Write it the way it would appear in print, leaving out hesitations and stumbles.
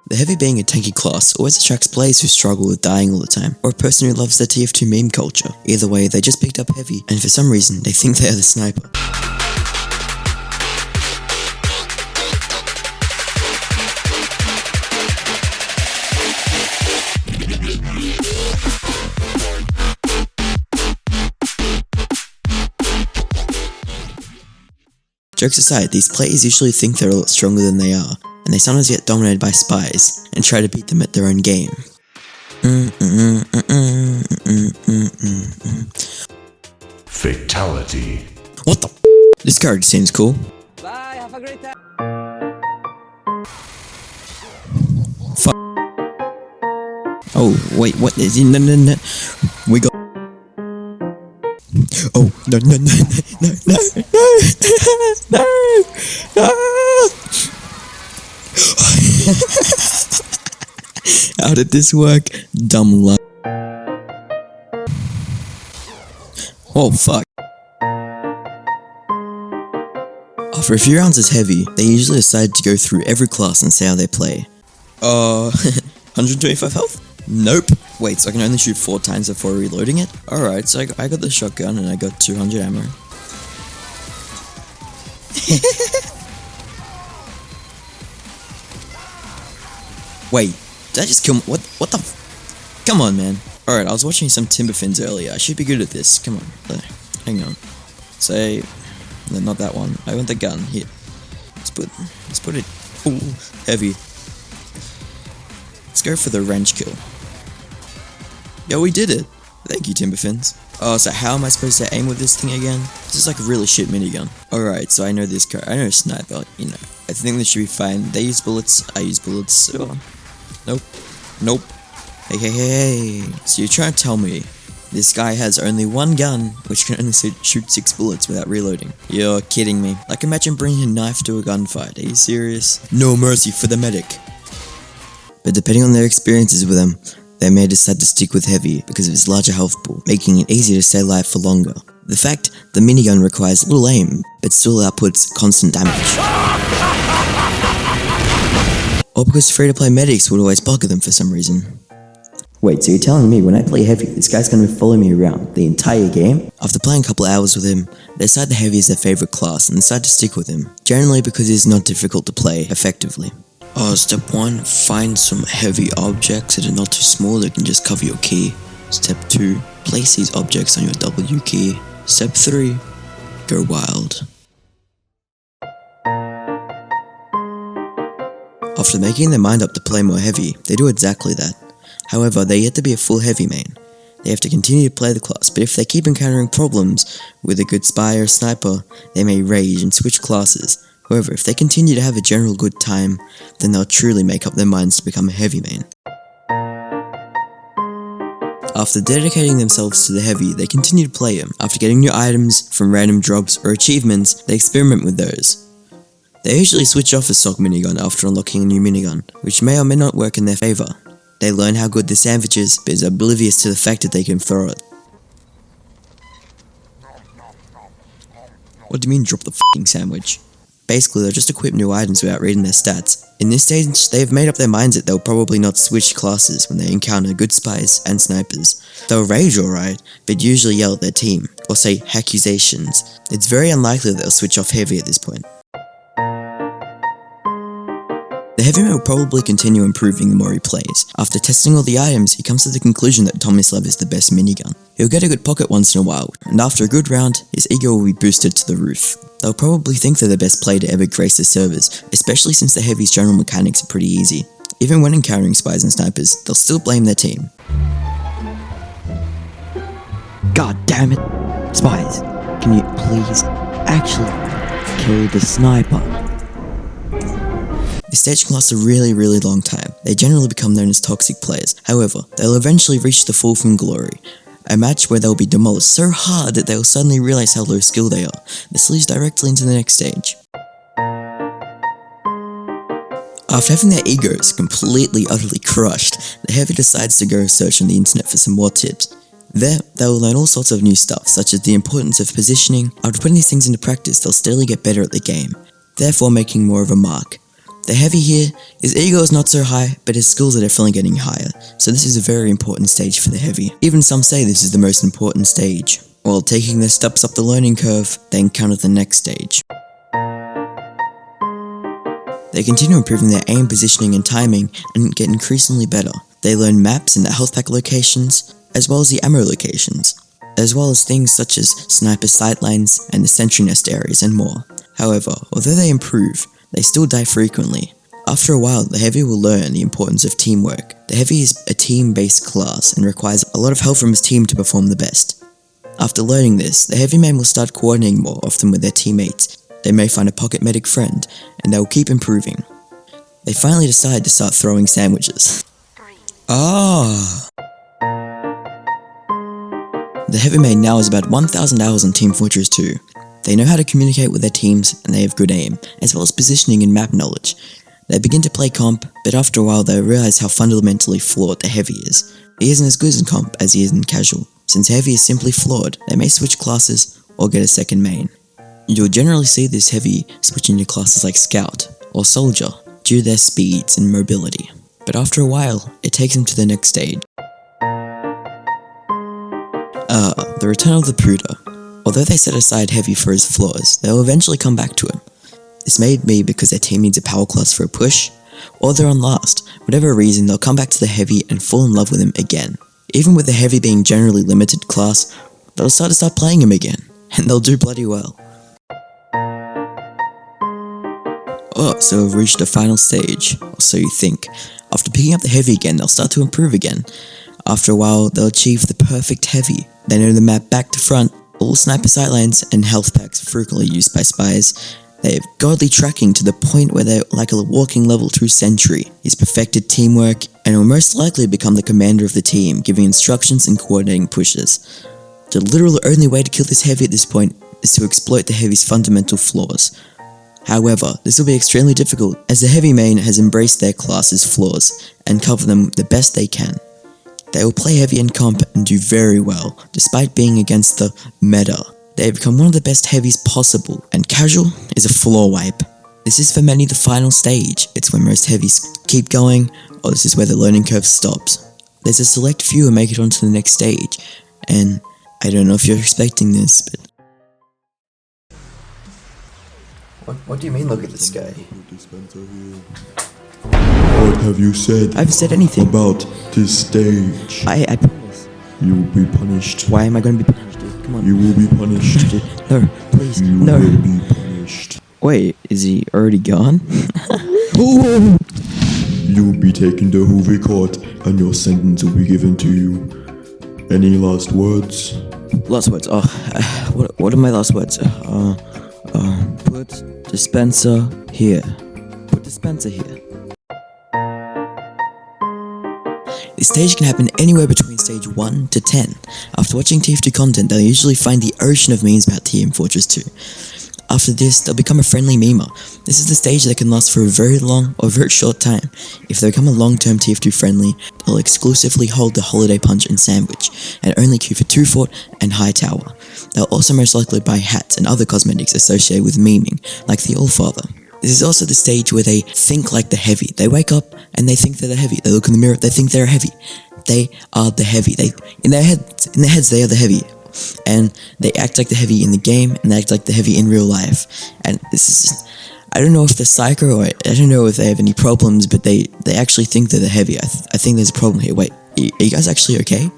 The Heavy being a tanky class always attracts players who struggle with dying all the time, or a person who loves their TF2 meme culture. Either way, they just picked up Heavy, and for some reason, they think they are the sniper. Jokes aside, these players usually think they're a lot stronger than they are, and they sometimes get dominated by spies, and try to beat them at their own game. Fatality. What the This character seems cool. Bye, have a great time. Oh, wait, what is it? No. We got. Oh, no. How did this work? Dumb luck. Oh, fuck. After a few rounds as Heavy, they usually decide to go through every class and see how they play. 125 health? Nope. Wait, so I can only shoot 4 times before reloading it? Alright, so I got the shotgun and I got 200 ammo. Wait, did I just kill what the Come on, man. Alright, I was watching some Timberfins earlier. I should be good at this. Come on. Hang on. Say... No, not that one. I want the gun. Here. Let's put it... Ooh, Heavy. Let's go for the wrench kill. Yo, we did it! Thank you, Timberfins. Oh, so how am I supposed to aim with this thing again? This is like a really shit minigun. Alright, so I know this car. I know Sniper, you know. I think this should be fine. They use bullets, I use bullets, so... Nope. Hey. So you're trying to tell me this guy has only one gun, which can only shoot 6 bullets without reloading? You're kidding me. Like, imagine bringing a knife to a gunfight. Are you serious? No mercy for the medic. But depending on their experiences with him, they may decide to stick with Heavy because of his larger health pool, making it easier to stay alive for longer. The fact, the minigun requires little aim, but still outputs constant damage. Or because free-to-play medics would always bugger them for some reason. Wait, so you're telling me when I play Heavy, this guy's gonna follow me around the entire game? After playing a couple hours with him, they decide the Heavy is their favourite class and decide to stick with him, generally because he's not difficult to play effectively. Step 1, find some heavy objects that are not too small that can just cover your key. Step 2, place these objects on your W key. Step 3, go wild. After making their mind up to play more Heavy, they do exactly that. However, they yet to be a full Heavy main. They have to continue to play the class, but if they keep encountering problems with a good spy or sniper, they may rage and switch classes. However, if they continue to have a general good time, then they'll truly make up their minds to become a Heavy main. After dedicating themselves to the Heavy, they continue to play him. After getting new items from random drops or achievements, they experiment with those. They usually switch off a SOG minigun after unlocking a new minigun, which may or may not work in their favour. They learn how good the sandwich is, but is oblivious to the fact that they can throw it. What do you mean drop the f***ing sandwich? Basically, they'll just equip new items without reading their stats. In this stage, they've made up their minds that they'll probably not switch classes when they encounter good spies and snipers. They'll rage alright, but usually yell at their team, or say accusations. It's very unlikely that they'll switch off Heavy at this point. The Heavy mate will probably continue improving the more he plays. After testing all the items, he comes to the conclusion that Tomislav is the best minigun. He'll get a good pocket once in a while, and after a good round, his ego will be boosted to the roof. They'll probably think they're the best player to ever grace the servers, especially since the Heavy's general mechanics are pretty easy. Even when encountering spies and snipers, they'll still blame their team. God damn it! Spies, can you please actually kill the sniper? The stage can last a really long time. They generally become known as toxic players. However, they'll eventually reach the fall from glory. A match where they'll be demolished so hard that they'll suddenly realize how low skill they are. This leads directly into the next stage. After having their egos completely utterly crushed, the Heavy decides to go search on the internet for some more tips. There, they will learn all sorts of new stuff, such as the importance of positioning. After putting these things into practice, they'll steadily get better at the game, therefore making more of a mark. The heavy here, his ego is not so high, but his skills are definitely getting higher, so this is a very important stage for the heavy. Even some say this is the most important stage. While taking their steps up the learning curve, they encounter the next stage. They continue improving their aim, positioning and timing, and get increasingly better. They learn maps and the health pack locations, as well as the ammo locations, as well as things such as sniper sightlines and the sentry nest areas and more. However, although they improve, they still die frequently. After a while, the heavy will learn the importance of teamwork. The heavy is a team-based class and requires a lot of help from his team to perform the best. After learning this, the heavy man will start coordinating more often with their teammates. They may find a pocket medic friend, and they will keep improving. They finally decide to start throwing sandwiches. Ah. The heavy man now has about 1,000 hours on Team Fortress 2. They know how to communicate with their teams, and they have good aim, as well as positioning and map knowledge. They begin to play comp, but after a while they realize how fundamentally flawed the heavy is. He isn't as good in comp as he is in casual. Since heavy is simply flawed, they may switch classes or get a second main. You'll generally see this heavy switching to classes like Scout or Soldier due to their speeds and mobility. But after a while, it takes them to the next stage. The return of the Pruder. Although they set aside heavy for his flaws, they will eventually come back to him. This may be because their team needs a power class for a push, or they're on last. Whatever reason, they'll come back to the heavy and fall in love with him again. Even with the heavy being generally limited class, they'll start playing him again, and they'll do bloody well. Oh, so we've reached the final stage, or so you think. After picking up the heavy again, they'll start to improve again. After a while, they'll achieve the perfect heavy. They know the map back to front, all sniper sightlines and health packs frequently used by spies. They have godly tracking to the point where they're like a walking level 2 sentry. He's perfected teamwork, and will most likely become the commander of the team, giving instructions and coordinating pushes. The literal only way to kill this heavy at this point is to exploit the heavy's fundamental flaws. However, this will be extremely difficult, as the heavy main has embraced their class's flaws, and cover them the best they can. They will play heavy in comp and do very well, despite being against the meta. They have become one of the best heavies possible, and casual is a floor wipe. This is for many the final stage. It's when most heavies keep going, or this is where the learning curve stops. There's a select few who make it onto the next stage, and I don't know if you're expecting this, but... What do you mean, look at this guy? What have you said? I haven't said anything. About this stage? I promise. You will be punished. Why am I going to be punished, dude? Come on. You will be punished. Dude, no, please, You no. will be punished. Wait, is he already gone? You will be taken to Hoovy Court, and your sentence will be given to you. Any last words? Last words. Oh, what are my last words? Put dispenser here. Put dispenser here. This stage can happen anywhere between stage 1 to 10. After watching TF2 content, they'll usually find the ocean of memes about Team Fortress 2. After this, they'll become a friendly memer. This is the stage that can last for a very long or very short time. If they become a long-term TF2 friendly, they'll exclusively hold the Holiday Punch and Sandwich, and only queue for 2 Fort and High Tower. They'll also most likely buy hats and other cosmetics associated with memeing, like the Allfather. This is also the stage where they think like the heavy. They wake up and they think they're the heavy. They look in the mirror, they think they're heavy. They are the heavy. In their heads, they are the heavy. And they act like the heavy in the game, and they act like the heavy in real life. And this is just, I don't know if they're psycho, or I don't know if they have any problems, but they actually think they're the heavy. I think there's a problem here. Wait, are you guys actually okay?